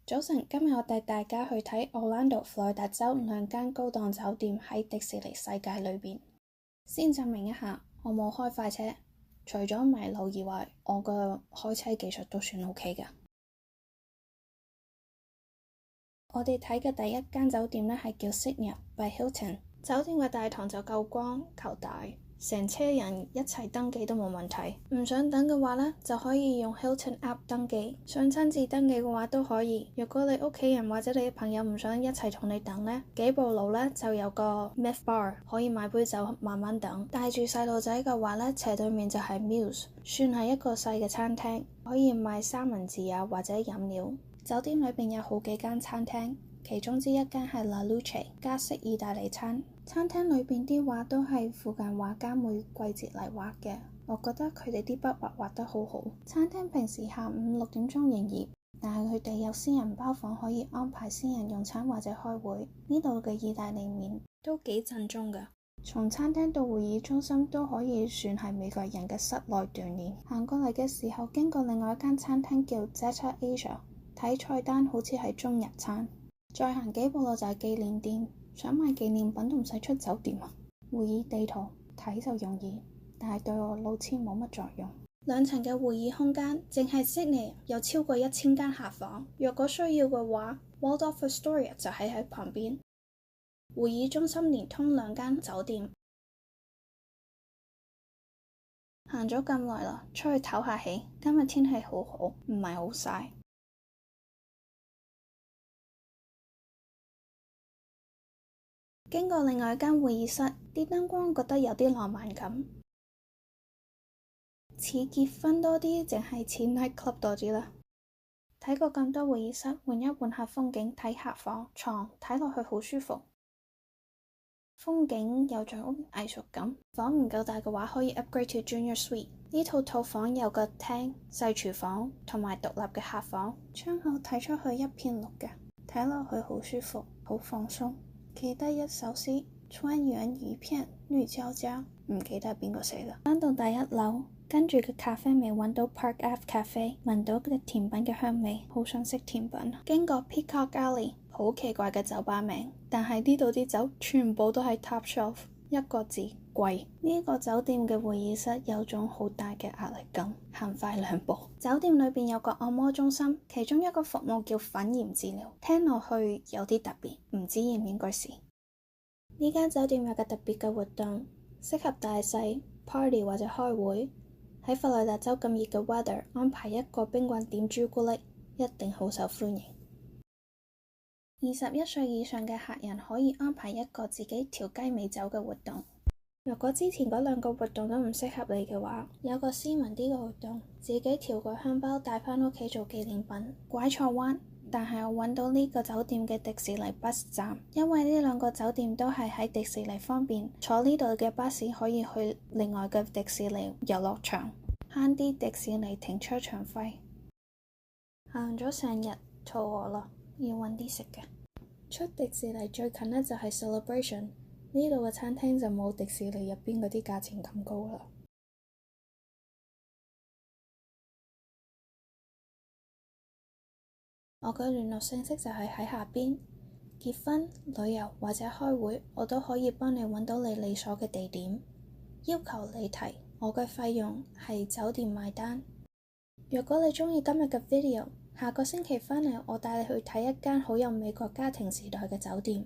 早晨，今日我帶大家去睇 Orlando 佛羅里達州2間高檔酒店喺迪士尼世界裏邊。先證明一下，我冇開快車，除咗迷路以外，我嘅開車技術都算 OK 㗎。我哋睇嘅第一間酒店呢係叫 Signia by Hilton， 酒店嘅大堂就夠光夠大，成車人一齊登記都冇問題。唔想等嘅話呢，就可以用 Hilton App 登記。想親自登記嘅話都可以。如果你屋企人或者你嘅朋友唔想一齊同你等呢，幾步路呢就有個 Myth Bar 可以買杯酒慢慢等。帶住細路仔嘅話呢，斜對面就係 Muse， 算係一個細嘅餐廳，可以賣三文治啊或者飲料。酒店裏邊有好幾間餐廳，其中之一間係 La Luce 加式意大利餐。餐廳裏邊啲畫都係附近畫家每季節嚟畫嘅，我覺得佢哋啲筆畫得好好。餐廳平時下午6點鐘營業，但係佢哋有私人包房可以安排私人用餐或者開會。呢度嘅意大利麵都幾正宗㗎。從餐廳到會議中心都可以算係美國人嘅室內鍛鍊。行過嚟嘅時候經過另外一間餐廳叫 Zeta Asia， 睇菜單好似係中日餐。再行幾步路就係紀念店，想買紀念品都唔使出酒店啊。會議地圖睇就容易，但係對我路痴冇乜作用。2層嘅會議空間，淨係 Sydney 有超過1000間客房。若果需要嘅話 Waldorf Astoria 就喺旁邊。會議中心連通2間酒店。行咗咁耐啦，出去唞下氣。今日天氣好好，唔係好曬。經過另外一間會議室，啲燈光覺得有啲浪漫感，似結婚多啲，淨係似 night club 多啲啦。睇過咁多會議室，換一換下風景，睇客房床，睇落去好舒服。風景有種藝術感。房唔夠大嘅話，可以 upgrade to junior suite。呢套房有個廳、細廚房同埋獨立嘅客房，窗口睇出去一片綠嘅，睇落去好舒服，好放鬆。記得一首詩，川原一片綠焦焦，唔記得邊個寫啦。返到第1樓，跟住嘅咖啡味揾到 Park Ave Cafe， 聞到嘅甜品嘅香味，好想食甜品。經過 Peacock Alley， 好奇怪嘅酒吧名，但係呢度啲酒全部都係 top shelf， 一個字貴。呢個酒店嘅會議室有種好大嘅壓力感，行快2步。酒店裏邊有個按摩中心，其中一個服務叫粉鹽治療，聽落去有啲特別，唔知應唔應該試。呢間酒店有個特別嘅活動，適合大細 party 或者開會。喺佛羅里達州咁熱嘅 weather， 安排一個賓館點朱古力，一定好受歡迎。21歲以上嘅客人可以安排一個自己調雞尾酒嘅活動。如果之前嗰2個活動都唔適合你嘅話，有個斯文啲嘅活動，自己調個香包帶返屋企做紀念品。拐錯彎，但係我揾到呢個酒店嘅迪士尼巴士站，因為呢2個酒店都係喺迪士尼方便，坐呢度嘅巴士可以去另外嘅迪士尼遊樂場，慳啲迪士尼停車場費。行咗成日，肚餓啦，要揾啲食嘅。出迪士尼最近呢就係 Celebration， 呢度嘅餐廳就冇迪士尼入邊嗰啲價錢咁高啦。我嘅聯絡信息就係喺下邊。結婚、旅遊或者開會，我都可以幫你揾到你理所嘅地點。要求你提，我嘅費用係酒店買單。如果你鍾意今日嘅 video，下個星期返嚟我帶你去睇一間好有美國家庭時代嘅酒店。